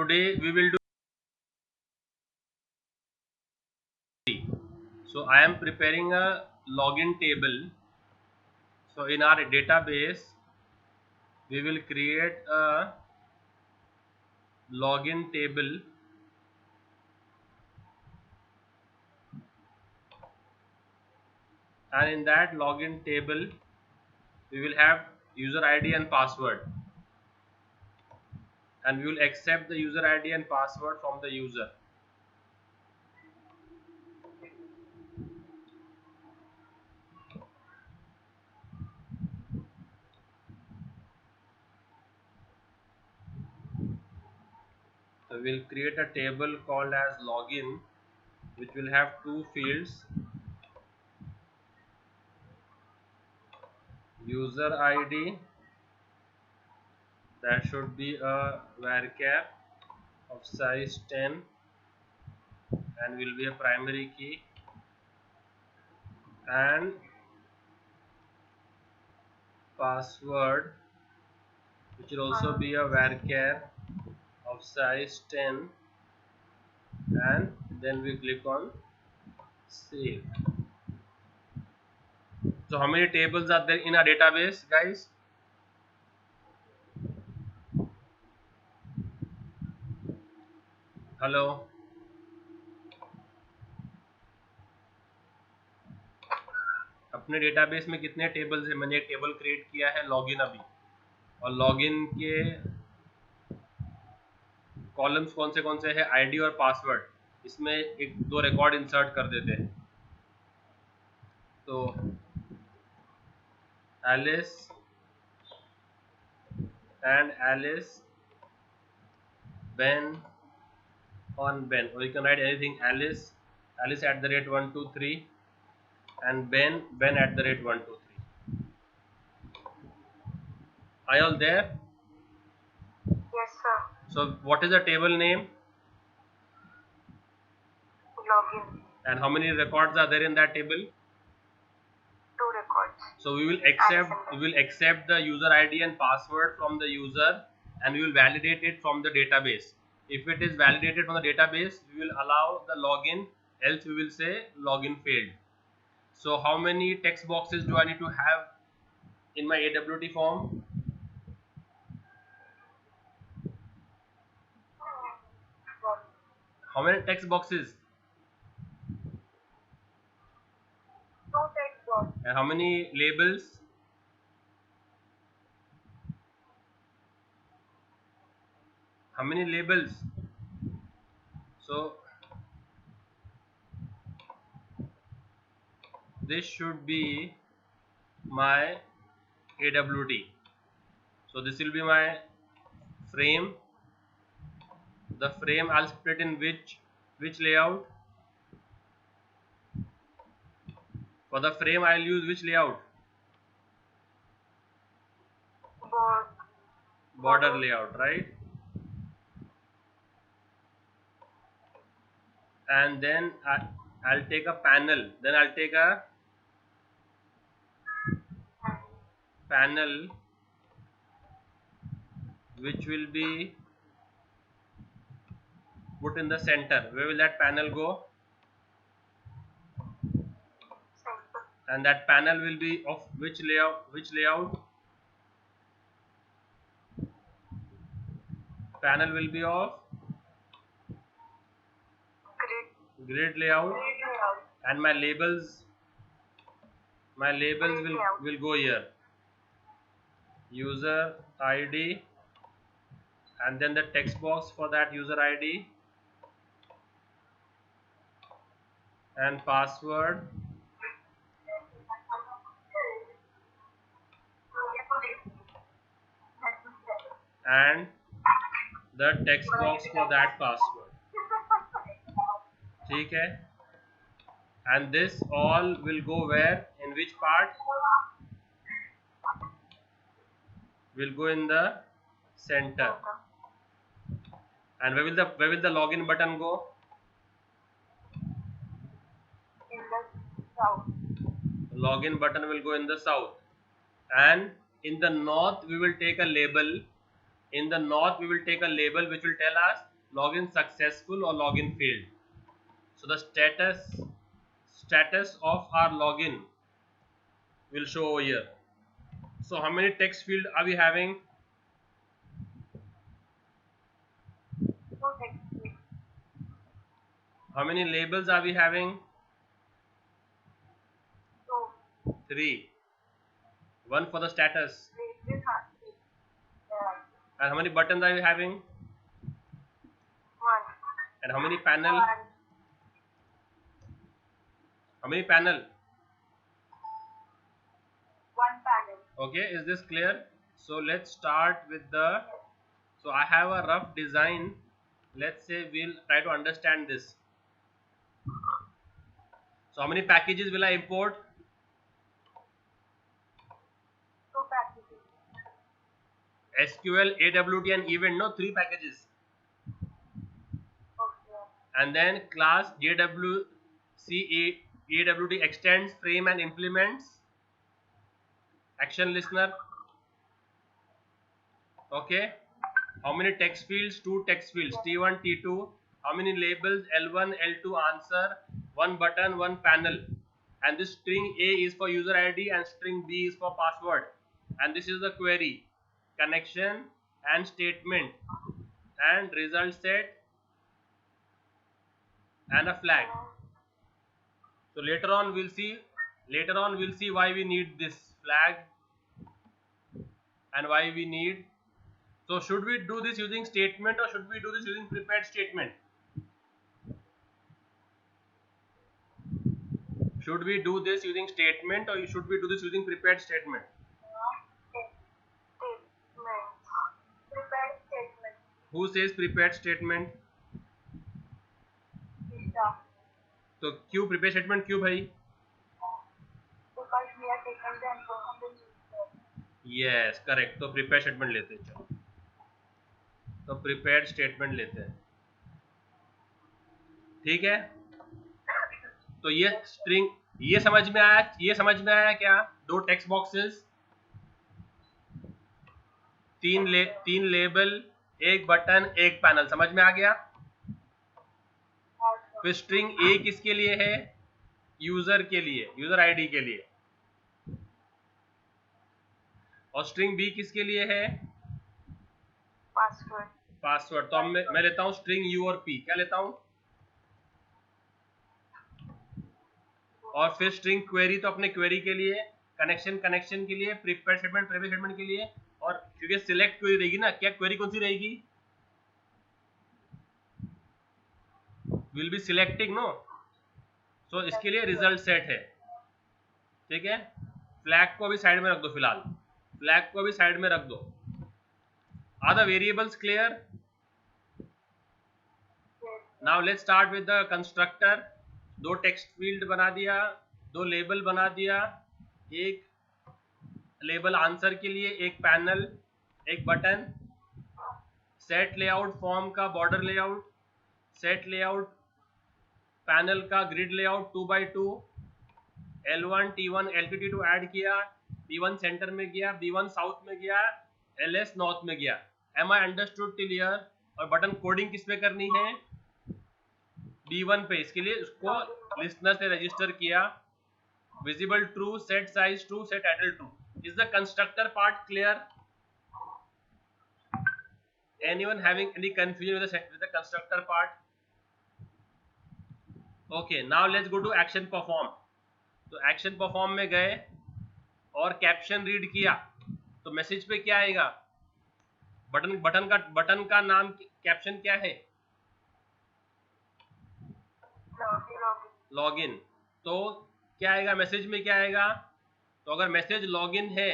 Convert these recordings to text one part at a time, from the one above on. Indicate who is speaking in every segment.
Speaker 1: today we will do. So I am preparing a login table. So in our database, we will create a login table, and in that login table we will have user ID and password, and we will accept the user ID and password from the user. So we will create a table called as login, which will have two fields: user ID, that should be a varchar of size 10 and will be a primary key, and password, which will also be a varchar of size 10, and then we click on save. So how many tables are there in a database, guys? Hello, अपने database में कितने tables हैं? मैंने एक table create किया है login अभी, और लॉगिन के कॉलम्स कौन से हैं? आईडी और पासवर्ड. इसमें एक दो रिकॉर्ड इंसर्ट कर देते हैं. तो Alice and Alice, Ben on Ben, or you can write anything: Alice at the rate 123, and Ben at the rate 123. Are you all there?
Speaker 2: Yes, sir.
Speaker 1: So what is the table name?
Speaker 2: Login.
Speaker 1: And how many records are there in that table?
Speaker 2: 2 records.
Speaker 1: So we will accept the user ID and password from the user, and we will validate it from the database. If it is validated from the database, we will allow the login, else we will say login failed. So how many text boxes do I need to have in my AWT form? How many text boxes?
Speaker 2: 2 text boxes.
Speaker 1: And how many labels? How many labels? So this should be my AWT. So this will be my frame. The frame I'll split in which layout? For the frame I'll use which layout? Border layout, right? And then I'll take a panel. Then I'll take a panel which will be put in the center. Where will that panel go? And that panel will be of which layout? Panel will be of grid layout, and my labels will go here: user ID, and then the text box for that user ID, and password, and the text box for that password. ठीक है? And this all will go where? In which part? Will go in the center. And where will the login button go?
Speaker 2: In the south.
Speaker 1: Login button will go in the south. And in the north we will take a label. In the north we will take a label which will tell us login successful or login failed. So the status of our login will show over here. So how many text field are we having?
Speaker 2: Two text field.
Speaker 1: How many labels are we having?
Speaker 2: Two.
Speaker 1: 3. One for the status.
Speaker 2: Label has three. Yeah.
Speaker 1: And how many buttons are we having?
Speaker 2: One.
Speaker 1: And how many panel?
Speaker 2: One.
Speaker 1: How many panel?
Speaker 2: One panel.
Speaker 1: Okay, is this clear? So let's start with the, so I have a rough design. Let's say we'll try to understand this. So how many packages will I import?
Speaker 2: Two packages.
Speaker 1: SQL, AWT and event, no, 3 packages.
Speaker 2: Okay.
Speaker 1: And then class JWC AWT extends, frame and implements, action listener. Okay. How many text fields? 2 text fields, T1, T2. How many labels? L1, L2 answer, 1 button, 1 panel. And this string A is for user ID and string B is for password. And this is the query, connection and statement and result set and a flag. So later on we'll see why we need this flag and why we need. So should we do this using statement or should we do this using prepared statement? Should we do this using statement or should we do this using prepared statement?
Speaker 2: Statement. Prepared statement.
Speaker 1: Who says prepared statement?
Speaker 2: Visa.
Speaker 1: तो क्यों prepared statement क्यों भाई?
Speaker 2: Because we are taking the info from the user.
Speaker 1: Yes, correct. तो prepared statement लेते हैं, चलो तो prepared statement लेते हैं, ठीक है. तो ये स्ट्रिंग, ये समझ में आया क्या? 2 text boxes, 3 label, 1 button, 1 panel, समझ में आ गया. फिर स्ट्रिंग ए किसके लिए है? यूजर के लिए, यूजर आईडी के लिए. और स्ट्रिंग बी किसके लिए है? पासवर्ड. तो मैं लेता हूं स्ट्रिंग यू और पी. क्या लेता हूं? और फिर स्ट्रिंग क्वेरी तो अपने क्वेरी के लिए, कनेक्शन के लिए, प्रीपेयर्ड स्टेटमेंट के लिए. और क्योंकि सिलेक्ट क्वेरी रहेगी ना, क्या क्वेरी कौन सी रहेगी? Will be selecting, no. So इसके लिए रिजल्ट सेट है, ठीक है. फ्लैग को अभी साइड में रख दो, फिलहाल फ्लैग को अभी साइड में रख दो. Are the variables clear? Now let's start with the constructor. 2 text field बना दिया, 2 लेबल बना दिया, 1 लेबल आंसर के लिए, 1 panel, 1 button. Set layout form का border layout, set layout panel का grid layout 2x2. L1 T1 L2 T2 add किया, B1 centre में गया, B1 साउथ में गया, LS नॉर्थ में गया. Am I understood till here? और बटन कोडिंग किस पे करनी है? B1 पे. इसके लिए उसको लिस्टनर से रजिस्टर किया. Visible true, set size true, set एडल true. Is the constructor part clear? Anyone having any confusion with the constructor part? Okay, now let's go to action perform. तो एक्शन परफॉर्म में गए और caption read किया, तो message पे क्या आएगा? बटन का नाम कैप्शन क्या है? लॉगिन. तो क्या आएगा मैसेज में? क्या आएगा? तो अगर मैसेज लॉगिन है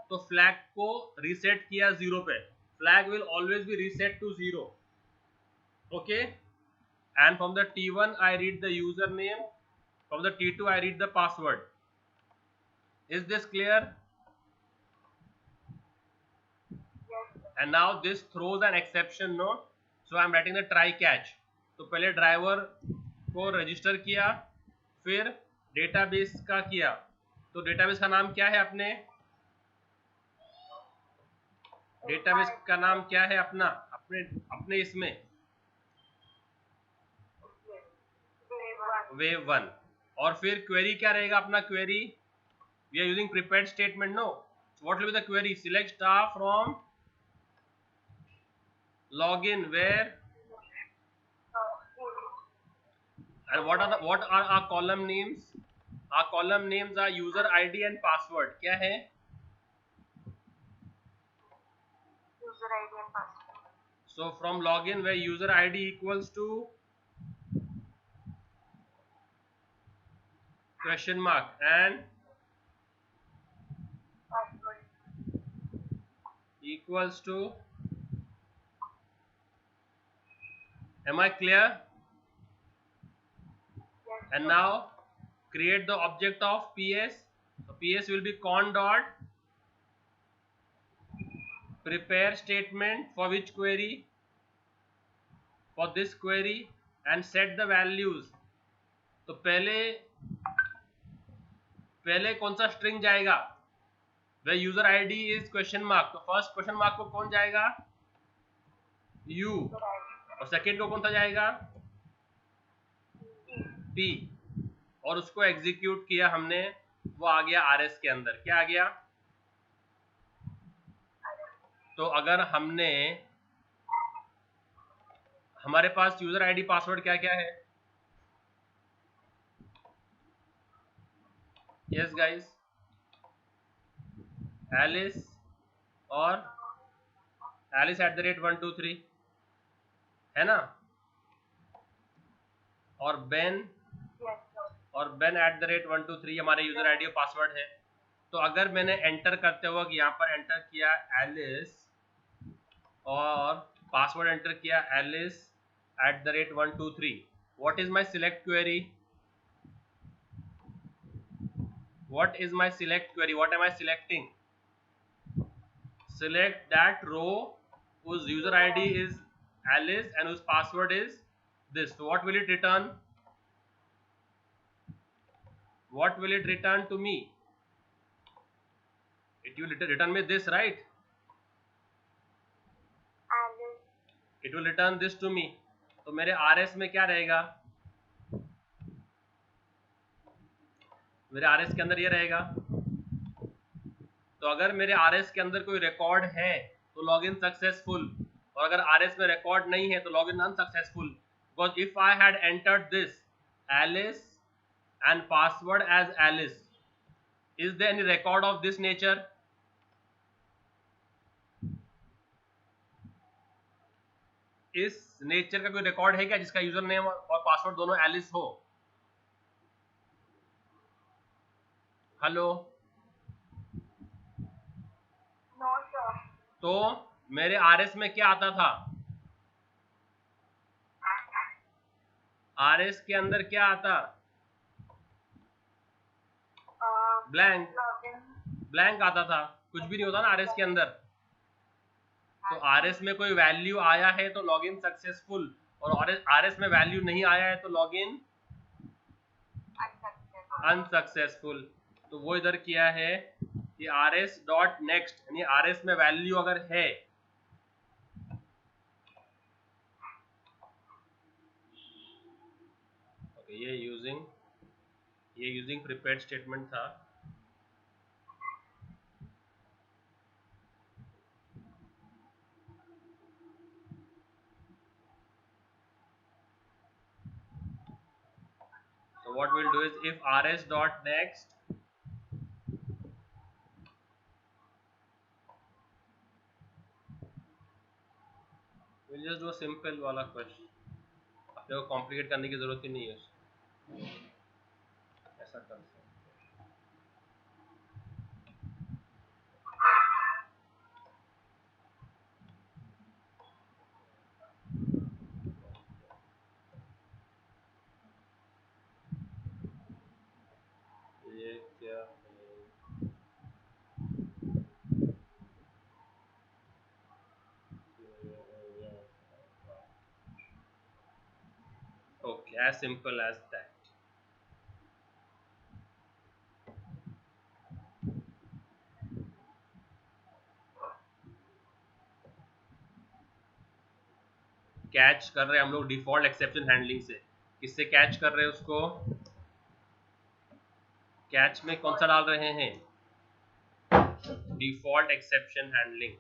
Speaker 1: तो फ्लैग को रीसेट किया 0 पे. Flag will always be reset to 0. Okay, and from the T1 I read the username, from the T2 I read the password. Is this clear?
Speaker 2: Yes.
Speaker 1: And now this throws an exception, no? So I am writing the try catch. तो पहले driver को register किया, फिर database का किया. तो database का नाम क्या है? डेटाबेस का नाम क्या है अपना? अपने इसमें wave 1 और फिर query क्या रहेगा अपना query we are using prepared statement no so what will be the query select star from login where and what are our column names our column names are user id and password क्या है
Speaker 2: user ID and password.
Speaker 1: so from login where user id equals to question mark and
Speaker 2: Password.
Speaker 1: equals to am I clear
Speaker 2: Yes.
Speaker 1: and now create the object of ps so ps will be con dot prepare statement for which query for this query and set the values तो पहले कौन सा string जाएगा where user id is question mark तो first question mark को कौन जाएगा u और सेकंड को कौन सा जाएगा p और उसको एग्जीक्यूट किया हमने वो आ गया rs के अंदर क्या आ गया तो अगर हमारे पास यूजर आईडी पासवर्ड क्या क्या है यस गाइस एलिस और Alice@123 है ना और बेन
Speaker 2: Yes, sir.
Speaker 1: और Ben@123 हमारे यूजर आईडी और पासवर्ड है तो अगर मैंने एंटर करते वक्त यहाँ पर एंटर किया एलिस और पासवर्ड एंटर किया Alice@123 what is my select query what is my select query what am I selecting select that row whose user id is Alice and whose password is this so what will it return to me it will return me this right
Speaker 2: Alice.
Speaker 1: it will return this to me तो मेरे rs में क्या रहेगा मेरे rs के अंदर ये रहेगा तो अगर मेरे rs के अंदर कोई रिकॉर्ड है तो लॉगिन सक्सेसफुल और अगर rs में रिकॉर्ड नहीं है तो login unsuccessful because if I had entered this Alice and password as Alice is there any record of this nature इस नेचर का कोई रिकॉर्ड है क्या जिसका यूजर नेम और पासवर्ड दोनों एलिस हो हेलो
Speaker 2: No, sir.
Speaker 1: तो मेरे आरएस में क्या आता था आरएस के अंदर क्या आता ब्लैंक
Speaker 2: Login.
Speaker 1: ब्लैंक आता था कुछ भी नहीं होता ना आरएस के अंदर तो आरएस में कोई वैल्यू आया है तो लॉगिन सक्सेसफुल और आरएस में वैल्यू नहीं आया है तो लॉगिन
Speaker 2: Unsuccessful.
Speaker 1: अनसक्सेसफुल तो वो इधर किया है कि rs.next यानी rs में वैल्यू अगर है ओके ये यूजिंग प्रिपेयर्ड स्टेटमेंट था so what we'll do is if rs.next we'll just do a simple वाला क्वेश्चन अपने को कॉम्प्लिकेट करने की जरूरत ही नहीं है ऐसा कर सकते ये क्या okay as simple as that catch कर रहे हैं हम लोग डिफॉल्ट एक्सेप्शन हैंडलिंग से किससे कैच कर रहे हैं उसको, कैच में कौन सा डाल रहे हैं, default exception handling.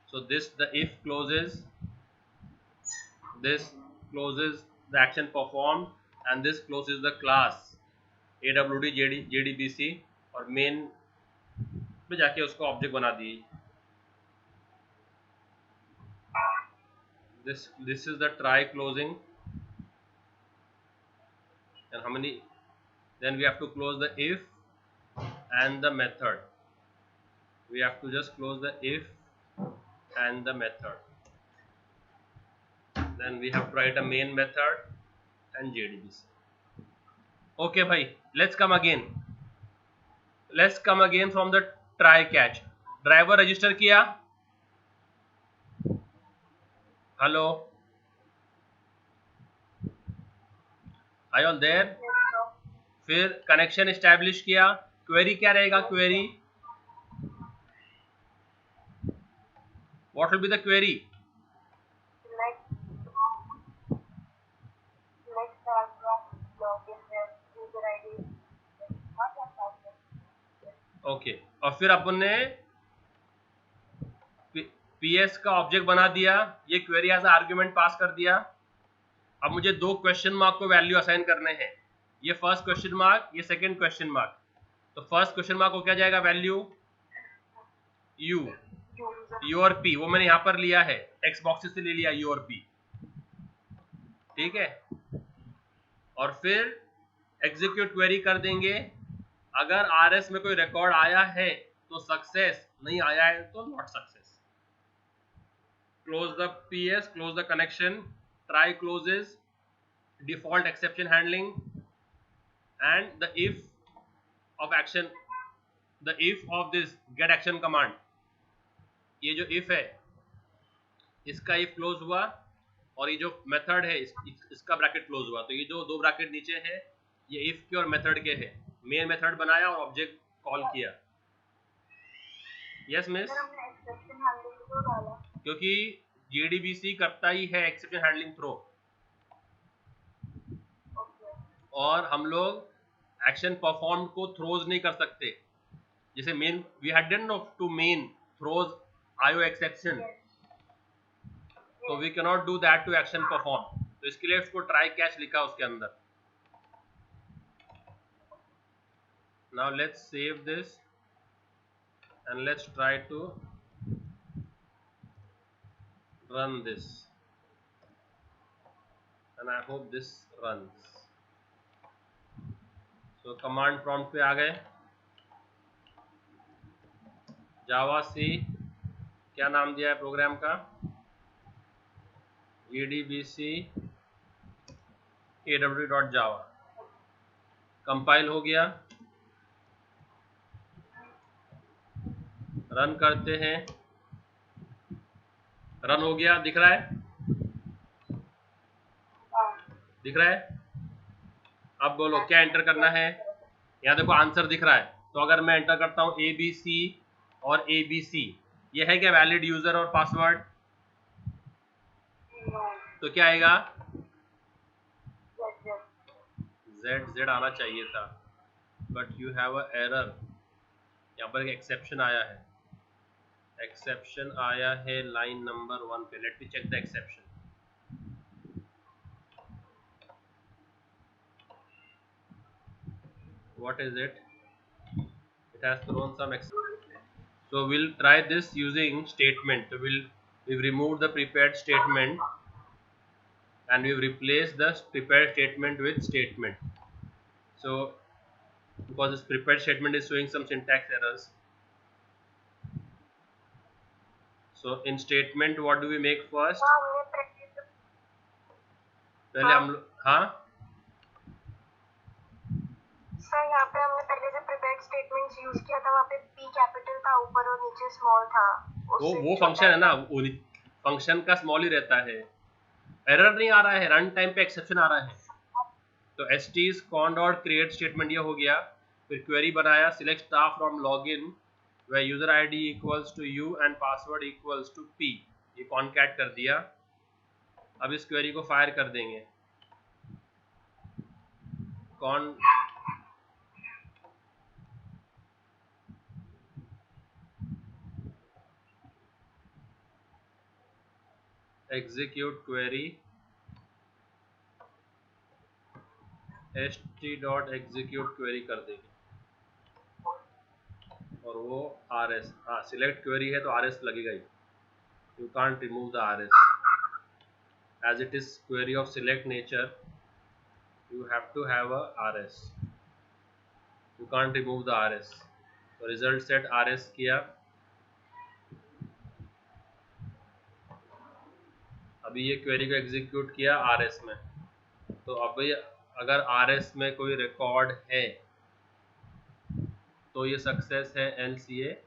Speaker 1: So the if closes, this closes the action performed, and this closes the class AWD JDBC, और मेन में जाके उसको ऑब्जेक्ट बना दिए. This is the try closing, and how many, then we have to close the if and the method. We have to just close the if and the method. Then we have to write a main method and JDBC. Okay bhai, let's come again. Let's come again from the try catch. Driver register किया, hello, are you all there?
Speaker 2: Yes, sir.
Speaker 1: फिर connection establish किया. Query क्या रहेगा, query, what will be the query?
Speaker 2: Select start from login with user ID. Not that password.
Speaker 1: Okay, और फिर अपन ने PS का object बना दिया, ये क्वेरी एज आर्ग्यूमेंट पास कर दिया. अब मुझे दो क्वेश्चन मार्क को वैल्यू असाइन करने हैं, ये फर्स्ट क्वेश्चन मार्क, ये सेकंड क्वेश्चन मार्क. तो फर्स्ट क्वेश्चन मार्क को क्या जाएगा, वैल्यू यू,
Speaker 2: User.
Speaker 1: यू और पी, वो मैंने यहां पर लिया है, टेक्स्ट बॉक्सेस से ले लिया यू और पी, ठीक है. और फिर एग्जीक्यूट क्वेरी कर देंगे. अगर आरएस में कोई रिकॉर्ड आया है तो सक्सेस, नहीं आया है तो not success. Close the PS, close the connection, try closes, default exception handling, and the if of action, the if of this get action command. ये जो इफ है इसका इफ क्लोज हुआ, और ये जो मेथड है इसका ब्रैकेट क्लोज हुआ. तो ये जो दो ब्रैकेट नीचे है ये इफ के और मेथड के है. मेन मेथड बनाया और ऑब्जेक्ट कॉल किया. यस मिस,
Speaker 2: सर हमने एक्सेप्शन हैंडलिंग को डाला.
Speaker 1: क्योंकि JDBC करता ही है एक्सेप्शन हैंडलिंग थ्रो,
Speaker 2: Okay.
Speaker 1: और हम लोग एक्शन परफॉर्म को थ्रोज नहीं कर सकते. जैसे main we had done to main throws IO exception, तो we can not do that to action perform. तो इसके लिए उसको ट्राई कैच लिखा उसके अंदर. Now let's save this and let's try to run this, and I hope this runs. So command prompt पे आ गए. जावा सी, क्या नाम दिया है प्रोग्राम का, JDBC AWD.java. कंपाइल हो गया, रन करते हैं. रन हो गया, दिख रहा है, दिख रहा है. अब बोलो क्या एंटर करना है. यहाँ देखो आंसर दिख रहा है. तो अगर मैं एंटर करता हूँ ABC और ABC, ये है क्या वैलिड यूजर और पासवर्ड?
Speaker 2: No.
Speaker 1: तो क्या आएगा,
Speaker 2: Yes, yes.
Speaker 1: Z आना चाहिए था, but you have a error. यहाँ पर एक एक्सेप्शन आया है, एक्सेप्शन आया है लाइन नंबर 1 पे. Let me check the exception. What is it? It has thrown some exception. So we'll try this using statement. So we've removed the prepared statement and we've replaced the prepared statement with statement. So because this prepared statement is showing some syntax errors, so in statement what do we make first?
Speaker 2: हाँ हमने practice.
Speaker 1: पहले हम हाँ
Speaker 2: sir यहाँ पे हमने पहले से prepared statements यूज किया था. वहाँ पे P कैपिटल था ऊपर और नीचे स्मॉल था.
Speaker 1: वो फंक्शन है ना, फंक्शन का स्मॉल ही रहता है. एरर नहीं आ रहा है, रन टाइम पे एक्सेप्शन आ रहा है. तो st_con.create स्टेटमेंट ये हो गया. फिर क्वेरी बनाया, select staff from login where user ID equals to u and password equals to p. ये कॉनकैट कर दिया. अब इस क्वेरी को फायर कर देंगे। कौन एग्जीक्यूट क्वेरी st.execute क्वेरी कर देंगे और वो rs, हाँ सिलेक्ट क्वेरी है तो rs लगेगा ही, you can't remove the rs as it is query of select nature, you have to have a rs, you can't remove the rs। तो रिजल्ट सेट rs किया। अभी ये क्वेरी को एग्जीक्यूट किया rs में, तो अभी अगर rs में कोई रिकॉर्ड है तो ये सक्सेस है, एल्स ये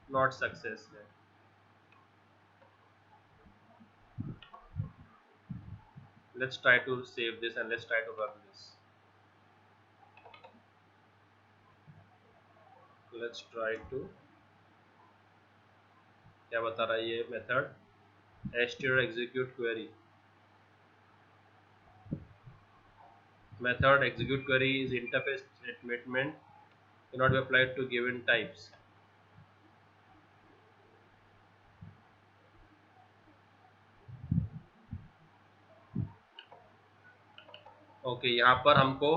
Speaker 1: नॉट सक्सेस है। Let's try to save this and let's try to run this. Let's try to, क्या बता रहा है ये method, str execute query method execute query is interface statement cannot be applied to given types। Okay, यहाँ पर हमको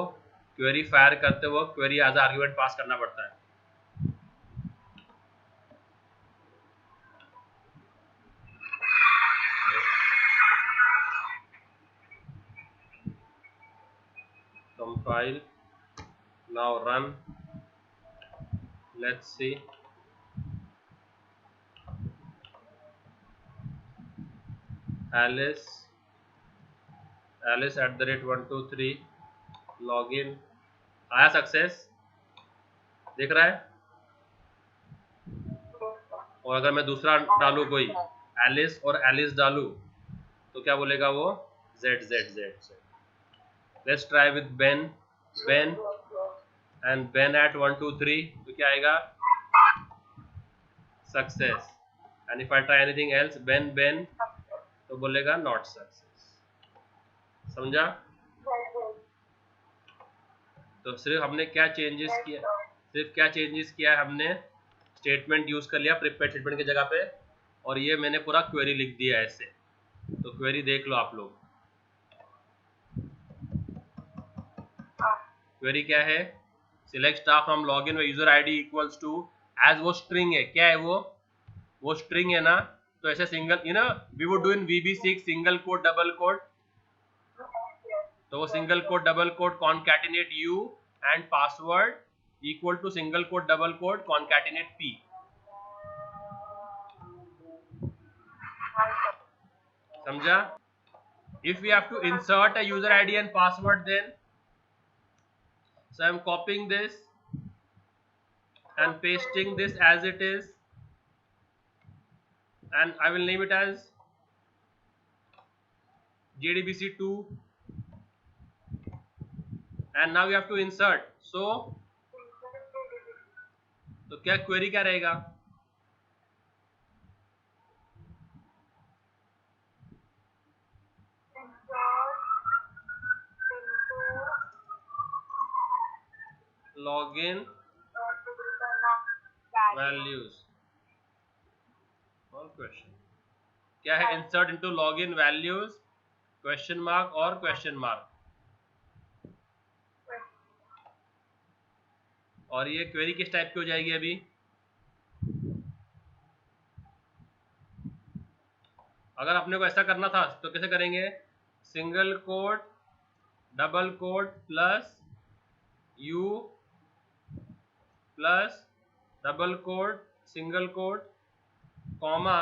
Speaker 1: query fire करते वक्त क्वेरी एज आर्ग्यूमेंट पास करना पड़ता है। Compile, now run, let's see। Alice @123 login, आया सक्सेस, देख रहा है। और अगर मैं दूसरा डालू कोई एलिस और एलिस डालू तो क्या बोलेगा वो, z। Let's try with Ben and Ben @123 तो क्या आएगा, success. And if I try anything else Ben तो बोलेगा नॉट सक्सेस। समझा? तो सिर्फ हमने क्या चेंजेस किया, हमने स्टेटमेंट यूज कर लिया प्रिपेयर्ड स्टेटमेंट की जगह पे, और ये मैंने पूरा क्वेरी लिख दिया ऐसे। तो क्वेरी देख लो आप लोग, क्वेरी क्या है, select staff from login where user ID equals to, as वो स्ट्रिंग है, क्या है वो स्ट्रिंग है ना, तो ऐसे single we would do in VB6 single quote double quote, तो वो single quote double quote concatenate u and password equal to single quote double quote concatenate p। समझा? if we have to insert a user ID and password, then so I am copying this and pasting this as it is, and I will name it as JDBC2, and now you have to insert। so तो क्या query क्या रहेगा, login values और question, क्या है, insert into login values question mark और question mark. और ये क्वेरी किस टाइप की हो जाएगी अभी, अगर अपने को ऐसा करना था तो कैसे करेंगे, single quote double quote plus u plus double quote single quote comma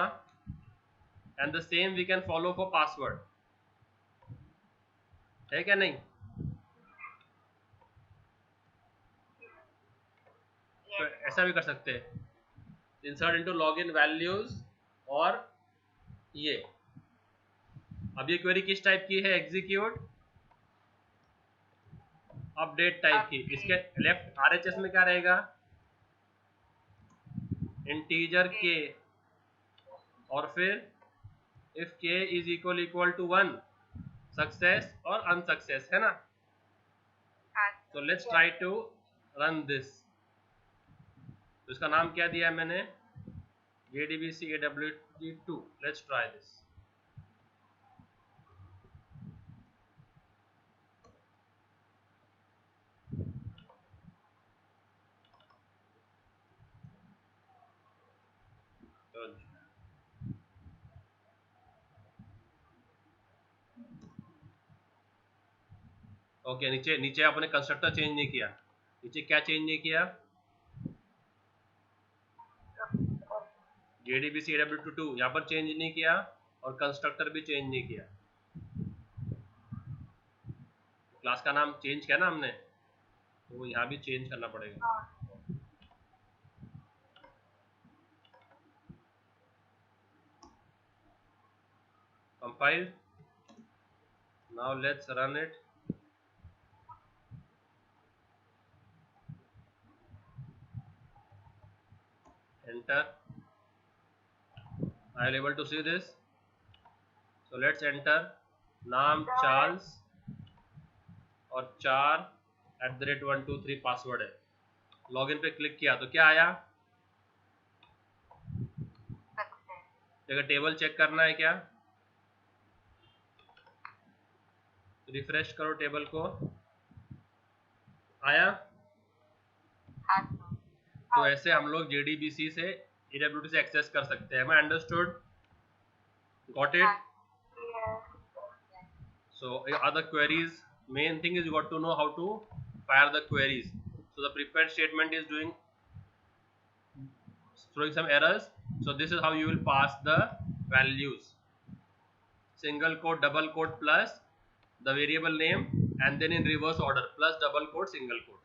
Speaker 1: and the same we can follow for password, है क्या नहीं? तो ऐसा भी कर सकते हैं, इंसर्ट इनटू लॉगिन वैल्यूज और ये। अब ये क्वेरी किस टाइप की है, एग्जीक्यूट अपडेट टाइप की। इसके लेफ्ट RHS में क्या रहेगा, इंटीजर k, और फिर if k is equal to 1 success और अनसक्सेस, है ना? तो let's try to run this. तो इसका नाम क्या दिया है मैंने? JDBC AWT2। Let's try this. Okay, नीचे नीचे आपने कंस्ट्रक्टर चेंज नहीं किया। नीचे क्या चेंज नहीं किया? JDBC AWT2 यहाँ पर चेंज नहीं किया और कंस्ट्रक्टर भी चेंज नहीं किया। क्लास का नाम चेंज किया ना हमने, तो यहाँ भी चेंज करना पड़ेगा। Compile. Now let's run it. Enter. I will able to see this. So let's enter नाम चार्ल्स और 4@123 पासवर्ड है। लॉगिन पे क्लिक किया तो क्या आया? देखो, टेबल चेक करना है क्या? रिफ्रेश करो टेबल को। आया? तो ऐसे हम लोग JDBC से AWT से एक्सेस कर सकते हैं। मैं understood? Got it? So other queries, main thing is you got to know how to fire the queries. So the prepare statement is throwing some errors. So this is how you will pass the values: single quote, double quote, plus the variable name, and then in reverse order, plus double quote, single quote.